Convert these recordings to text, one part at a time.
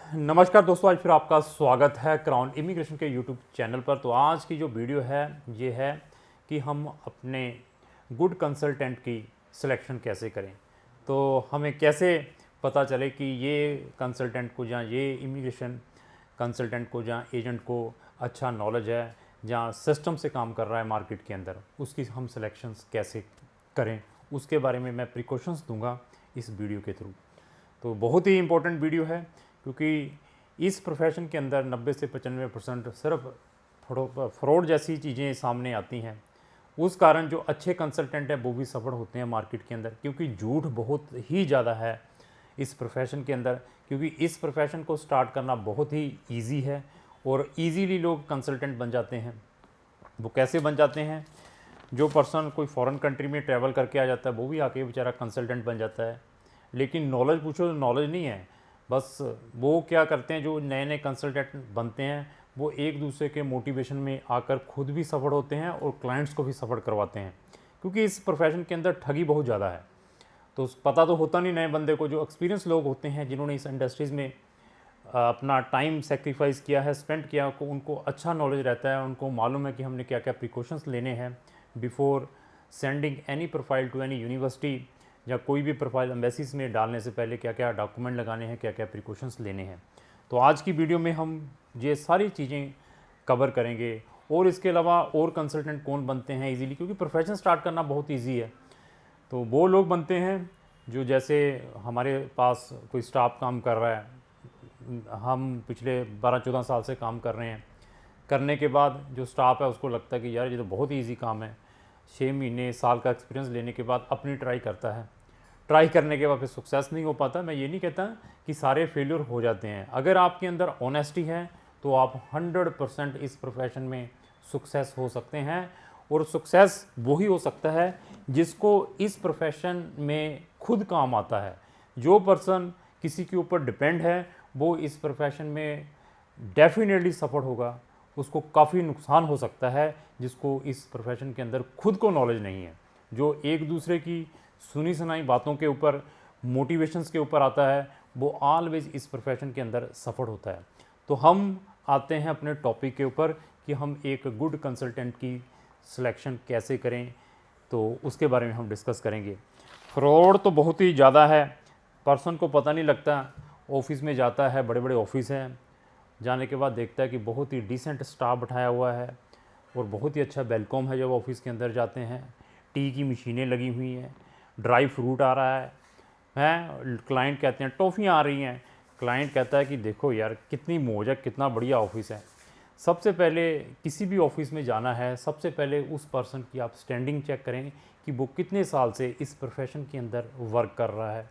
नमस्कार दोस्तों, आज फिर आपका स्वागत है क्राउन इमिग्रेशन के यूट्यूब चैनल पर। तो आज की जो वीडियो है ये है कि हम अपने गुड कंसल्टेंट की सिलेक्शन कैसे करें। तो हमें कैसे पता चले कि ये कंसल्टेंट को, जहाँ ये इमिग्रेशन कंसल्टेंट को, जहाँ एजेंट को अच्छा नॉलेज है, जहाँ सिस्टम से काम कर रहा है मार्केट के अंदर, उसकी हम सिलेक्शंस कैसे करें, उसके बारे में मैं प्रिकॉशंस दूंगा इस वीडियो के थ्रू। तो बहुत ही इम्पोर्टेंट वीडियो है, क्योंकि इस प्रोफेशन के अंदर 90 से 95% सिर्फ फ्रॉड जैसी चीज़ें सामने आती हैं। उस कारण जो अच्छे कंसल्टेंट हैं वो भी सफल होते हैं मार्केट के अंदर, क्योंकि झूठ बहुत ही ज़्यादा है इस प्रोफेशन के अंदर। क्योंकि इस प्रोफेशन को स्टार्ट करना बहुत ही ईजी है और ईजीली लोग कंसल्टेंट बन जाते हैं। वो कैसे बन जाते हैं? जो पर्सन कोई फॉरेन कंट्री में ट्रैवल करके आ जाता है वो भी आके बेचारा कंसल्टेंट बन जाता है, लेकिन नॉलेज पूछो तो नॉलेज नहीं है। बस वो क्या करते हैं, जो नए नए कंसल्टेंट बनते हैं वो एक दूसरे के मोटिवेशन में आकर खुद भी सफल होते हैं और क्लाइंट्स को भी सफल करवाते हैं। क्योंकि इस प्रोफेशन के अंदर ठगी बहुत ज़्यादा है। तो पता तो होता नहीं नए बंदे को, जो एक्सपीरियंस लोग होते हैं जिन्होंने इस इंडस्ट्रीज़ में अपना टाइम सेक्रीफाइस किया है, स्पेंड किया, को उनको अच्छा नॉलेज रहता है। उनको मालूम है कि हमने क्या क्या प्रिकॉशंस लेने हैं before sending any profile to any university, या कोई भी प्रोफाइल एम्बेसीज में डालने से पहले क्या क्या डॉक्यूमेंट लगाने हैं, क्या क्या प्रिकॉशंस लेने हैं। तो आज की वीडियो में हम ये सारी चीज़ें कवर करेंगे। और इसके अलावा और कंसल्टेंट कौन बनते हैं इजीली, क्योंकि प्रोफेशन स्टार्ट करना बहुत ईजी है। तो वो लोग बनते हैं जो, जैसे हमारे पास कोई स्टाफ काम कर रहा है, हम पिछले 12-14 साल से काम कर रहे हैं। करने के बाद जो स्टाफ है उसको लगता है कि यार ये तो बहुत ही ईजी काम है। 6 महीने साल का एक्सपीरियंस लेने के बाद अपनी ट्राई करता है। ट्राई करने के बाद फिर सक्सेस नहीं हो पाता। मैं ये नहीं कहता कि सारे फेलियर हो जाते हैं। अगर आपके अंदर ऑनेस्टी है तो आप 100% इस प्रोफेशन में सक्सेस हो सकते हैं। और सक्सेस वही हो सकता है जिसको इस प्रोफेशन में खुद काम आता है। जो पर्सन किसी के ऊपर डिपेंड है वो इस प्रोफेशन में डेफिनेटली सफल होगा। उसको काफ़ी नुकसान हो सकता है जिसको इस प्रोफेशन के अंदर खुद को नॉलेज नहीं है। जो एक दूसरे की सुनी सुनाई बातों के ऊपर, मोटिवेशंस के ऊपर आता है, वो ऑलवेज इस प्रोफेशन के अंदर सफल होता है। तो हम आते हैं अपने टॉपिक के ऊपर कि हम एक गुड कंसल्टेंट की सिलेक्शन कैसे करें। तो उसके बारे में हम डिस्कस करेंगे। फ्रॉड तो बहुत ही ज़्यादा है, पर्सन को पता नहीं लगता। ऑफिस में जाता है, बड़े बड़े ऑफिस हैं, जाने के बाद देखता है कि बहुत ही डिसेंट स्टाफ बैठाया हुआ है और बहुत ही अच्छा वेलकम है। जब ऑफिस के अंदर जाते हैं, टी की मशीनें लगी हुई हैं, ड्राई फ्रूट आ रहा है, क्लाइंट कहते हैं टॉफ़ियाँ आ रही हैं। क्लाइंट कहता है कि देखो यार कितनी मौज है, कितना बढ़िया ऑफिस है। सबसे पहले किसी भी ऑफिस में जाना है, सबसे पहले उस पर्सन की आप स्टैंडिंग चेक करें कि वो कितने साल से इस प्रोफेशन के अंदर वर्क कर रहा है।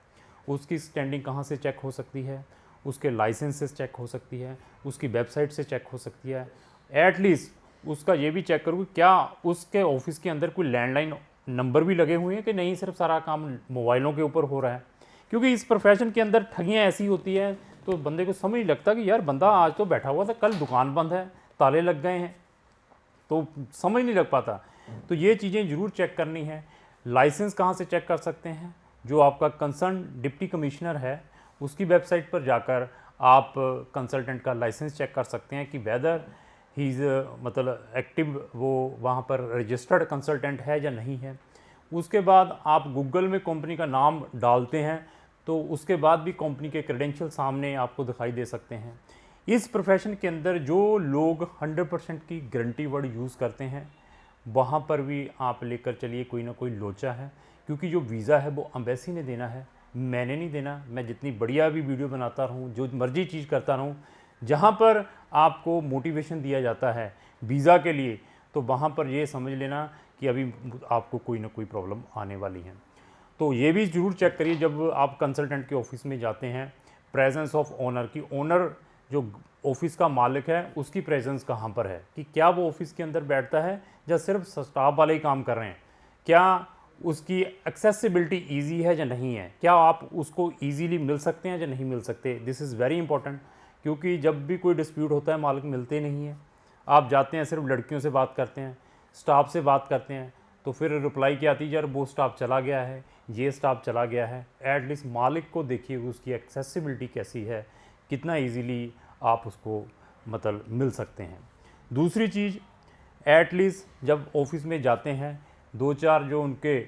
उसकी स्टैंडिंग कहाँ से चेक हो सकती है? उसके लाइसेंस से चेक हो सकती है, उसकी वेबसाइट से चेक हो सकती है। एटलीस्ट उसका ये भी चेक करूँ क्या उसके ऑफिस के अंदर कोई लैंडलाइन नंबर भी लगे हुए हैं कि नहीं, सिर्फ सारा काम मोबाइलों के ऊपर हो रहा है। क्योंकि इस प्रोफेशन के अंदर ठगियाँ ऐसी होती है तो बंदे को समझ नहीं लगता कि यार बंदा आज तो बैठा हुआ था, कल दुकान बंद है, ताले लग गए हैं, तो समझ नहीं लग पाता। तो ये चीज़ें ज़रूर चेक करनी है। लाइसेंस कहाँ से चेक कर सकते हैं? जो आपका कंसर्न डिप्टी कमिश्नर है उसकी वेबसाइट पर जाकर आप कंसल्टेंट का लाइसेंस चेक कर सकते हैं कि वेदर ही इज़ मतलब एक्टिव, वो वहाँ पर रजिस्टर्ड कंसल्टेंट है या नहीं है। उसके बाद आप गूगल में कंपनी का नाम डालते हैं तो उसके बाद भी कंपनी के क्रेडेंशियल सामने आपको दिखाई दे सकते हैं। इस प्रोफेशन के अंदर जो लोग 100% की गारंटी वर्ड यूज़ करते हैं वहाँ पर भी आप लेकर चलिए कोई ना कोई लोचा है। क्योंकि जो वीज़ा है वो एम्बेसी ने देना है, मैंने नहीं देना। मैं जितनी बढ़िया भी वीडियो बनाता रहूँ, जो मर्जी चीज़ करता रहूँ, जहाँ पर आपको मोटिवेशन दिया जाता है वीज़ा के लिए, तो वहाँ पर ये समझ लेना कि अभी आपको कोई ना कोई प्रॉब्लम आने वाली है। तो ये भी ज़रूर चेक करिए जब आप कंसल्टेंट के ऑफिस में जाते हैं, प्रेजेंस ऑफ ओनर की, ओनर जो ऑफिस का मालिक है उसकी प्रेजेंस कहाँ पर है, कि क्या वो ऑफिस के अंदर बैठता है या सिर्फ स्टाफ वाले ही काम कर रहे हैं, क्या उसकी एक्सेसिबिलिटी ईजी है या नहीं है, क्या आप उसको ईजीली मिल सकते हैं या नहीं मिल सकते। This is very important. क्योंकि जब भी कोई डिस्प्यूट होता है मालिक मिलते नहीं हैं। आप जाते हैं सिर्फ लड़कियों से बात करते हैं, स्टाफ से बात करते हैं, तो फिर रिप्लाई क्या आती है, यार वो स्टाफ चला गया है, ये स्टाफ चला गया है। एटलीस्ट मालिक को देखिए उसकी एक्सेसिबिलिटी कैसी है, कितना इजीली आप उसको मतलब मिल सकते हैं। दूसरी चीज़, एटलीस्ट जब ऑफिस में जाते हैं, 2-4 जो उनके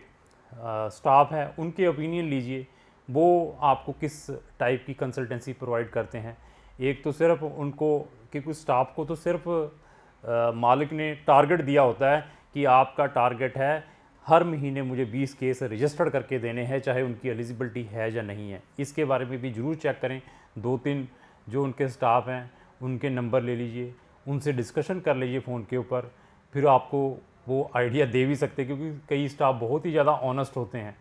स्टाफ है उनके ओपिनियन लीजिए, वो आपको किस टाइप की कंसल्टेंसी प्रोवाइड करते हैं। एक तो सिर्फ उनको, क्योंकि स्टाफ को तो सिर्फ मालिक ने टारगेट दिया होता है कि आपका टारगेट है हर महीने मुझे 20 केस रजिस्टर्ड करके देने हैं, चाहे उनकी एलिजिबिलिटी है या नहीं है। इसके बारे में भी ज़रूर चेक करें। 2-3 जो उनके स्टाफ हैं उनके नंबर ले लीजिए, उनसे डिस्कशन कर लीजिए फ़ोन के ऊपर, फिर आपको वो आइडिया दे भी सकते हैं, क्योंकि कई स्टाफ बहुत ही ज़्यादा ऑनेस्ट होते हैं।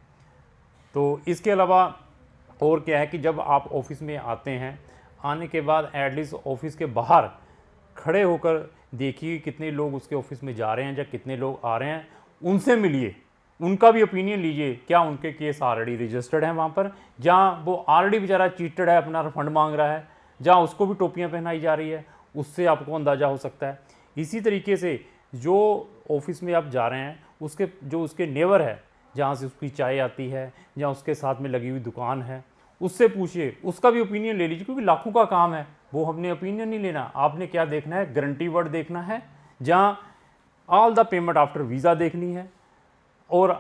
तो इसके अलावा और क्या है कि जब आप ऑफिस में आते हैं, आने के बाद एटलीस्ट ऑफिस के बाहर खड़े होकर देखिए कितने लोग उसके ऑफिस में जा रहे हैं या कितने लोग आ रहे हैं, उनसे मिलिए, उनका भी ओपिनियन लीजिए। क्या उनके केस ऑलरेडी रजिस्टर्ड हैं वहाँ पर, जहाँ वो ऑलरेडी बेचारा चीटेड है, अपना रिफंड मांग रहा है, जहाँ उसको भी टोपियाँ पहनाई जा रही है, उससे आपको अंदाज़ा हो सकता है। इसी तरीके से जो ऑफिस में आप जा रहे हैं, उसके जो उसके नेबर है, जहाँ से उसकी चाय आती है, जहाँ उसके साथ में लगी हुई दुकान है, उससे पूछिए, उसका भी ओपिनियन ले लीजिए, क्योंकि लाखों का काम है। वो हमने ओपिनियन नहीं लेना, आपने क्या देखना है, गारंटी वर्ड देखना है, जहाँ all the payment after visa देखनी है। और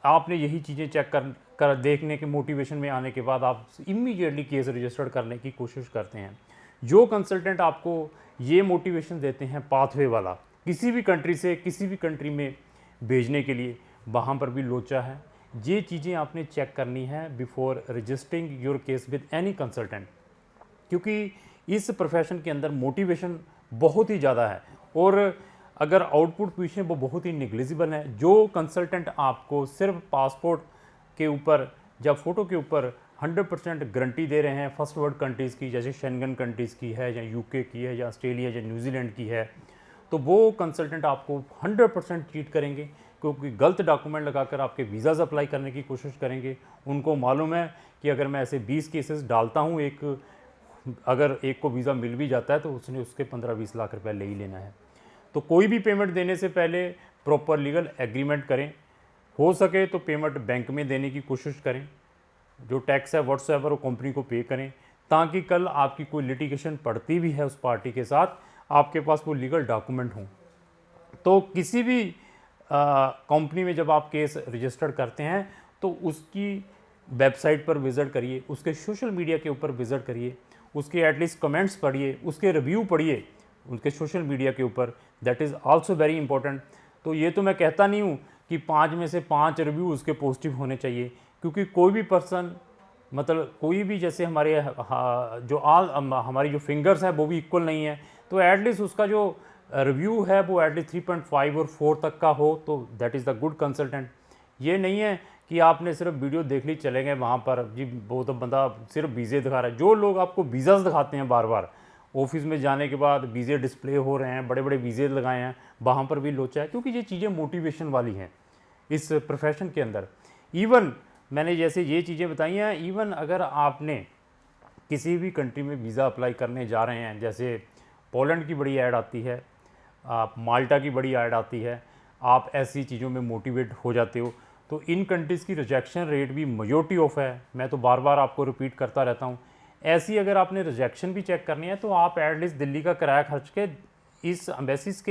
आपने यही चीज़ें चेक कर देखने के मोटिवेशन में आने के बाद आप इमीडिएटली केस रजिस्टर्ड करने की कोशिश करते हैं। जो कंसल्टेंट आपको ये मोटिवेशन देते हैं पाथवे वाला, किसी भी कंट्री से किसी भी कंट्री में भेजने के लिए, वहाँ पर भी लोचा है। ये चीज़ें आपने चेक करनी है before registering your case with any consultant, क्योंकि इस प्रोफेशन के अंदर मोटिवेशन बहुत ही ज़्यादा है और अगर आउटपुट पूछें वो बहुत ही निग्लिजिबल है। जो कंसल्टेंट आपको सिर्फ पासपोर्ट के ऊपर या फ़ोटो के ऊपर 100% गारंटी दे रहे हैं फर्स्ट वर्ल्ड कंट्रीज़ की, जैसे शेंगन कंट्रीज़ की है या यूके की है या ऑस्ट्रेलिया या न्यूजीलैंड की है, तो वो कंसल्टेंट आपको 100% चीट करेंगे, क्योंकि गलत डॉक्यूमेंट लगाकर आपके वीज़ाज़ अप्लाई करने की कोशिश करेंगे। उनको मालूम है कि अगर मैं ऐसे 20 केसेस डालता हूँ, अगर एक को वीज़ा मिल भी जाता है तो उसने उसके 15-20 लाख रुपए ले ही लेना है। तो कोई भी पेमेंट देने से पहले प्रॉपर लीगल एग्रीमेंट करें, हो सके तो पेमेंट बैंक में देने की कोशिश करें, जो टैक्स है व्हाट्सएवर वो कंपनी को पे करें, ताकि कल आपकी कोई लिटिगेशन पड़ती भी है उस पार्टी के साथ, आपके पास वो लीगल डॉक्यूमेंट हों। तो किसी भी कंपनी में जब आप केस रजिस्टर्ड करते हैं तो उसकी वेबसाइट पर विज़िट करिए, उसके सोशल मीडिया के ऊपर विज़िट करिए, उसके एटलीस्ट कमेंट्स पढ़िए, उसके रिव्यू पढ़िए उनके सोशल मीडिया के ऊपर, that is also very important. तो ये तो मैं कहता नहीं हूँ कि 5 में से 5 रिव्यू उसके पॉजिटिव होने चाहिए, क्योंकि कोई भी पर्सन, मतलब कोई भी, जैसे हमारे हमारी जो फिंगर्स है वो भी इक्वल नहीं है, तो एटलीस्ट उसका जो रिव्यू है वो एटलीस्ट 3.5 और 4 तक का हो, तो that is the good consultant. ये नहीं है कि आपने सिर्फ वीडियो देख ली चले गए वहाँ पर, जी वो तो बंदा सिर्फ वीज़े दिखा रहा है। जो लोग आपको वीज़ाज़ दिखाते हैं बार बार, ऑफिस में जाने के बाद वीज़े डिस्प्ले हो रहे हैं, बड़े बड़े वीज़े लगाए हैं, वहाँ पर भी लोचा है, क्योंकि ये चीज़ें मोटिवेशन वाली हैं इस प्रोफेशन के अंदर। इवन मैंने जैसे ये चीज़ें बताई हैं, इवन अगर आपने किसी भी कंट्री में वीज़ा अप्लाई करने जा रहे हैं, जैसे पोलैंड की बड़ी ऐड आती है, आप माल्टा की बड़ी ऐड आती है, आप ऐसी चीज़ों में मोटिवेट हो जाते हो, तो इन कंट्रीज़ की रिजेक्शन रेट भी मेजॉरिटी ऑफ है। मैं तो बार बार आपको रिपीट करता रहता हूँ। ऐसी अगर आपने रिजेक्शन भी चेक करनी है तो आप एटलीस्ट दिल्ली का किराया खर्च के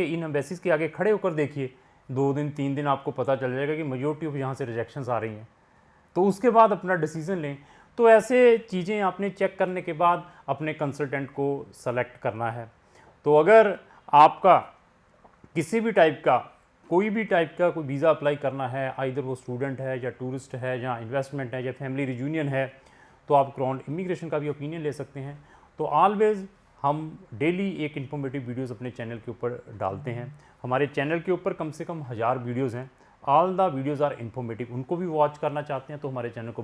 इन एम्बेसीज़ के आगे खड़े होकर देखिए, 2 दिन 3 दिन आपको पता चल जाएगा कि मेजॉरिटी ऑफ यहाँ से रिजेक्शंस आ रही हैं, तो उसके बाद अपना डिसीज़न लें। तो ऐसे चीज़ें आपने चेक करने के बाद अपने कंसल्टेंट को सेलेक्ट करना है। तो अगर आपका किसी भी टाइप का कोई वीज़ा अप्लाई करना है, आइदर वो स्टूडेंट है या टूरिस्ट है या इन्वेस्टमेंट है या फैमिली रियूनियन है, तो आप क्राउन इमिग्रेशन का भी ओपिनियन ले सकते हैं। तो ऑलवेज़ हम डेली एक इन्फॉर्मेटिव वीडियोस अपने चैनल के ऊपर डालते हैं। हमारे चैनल के ऊपर कम से कम 1000 वीडियोस हैं। All the videos are informative. उनको भी वॉच करना चाहते हैं तो हमारे चैनल को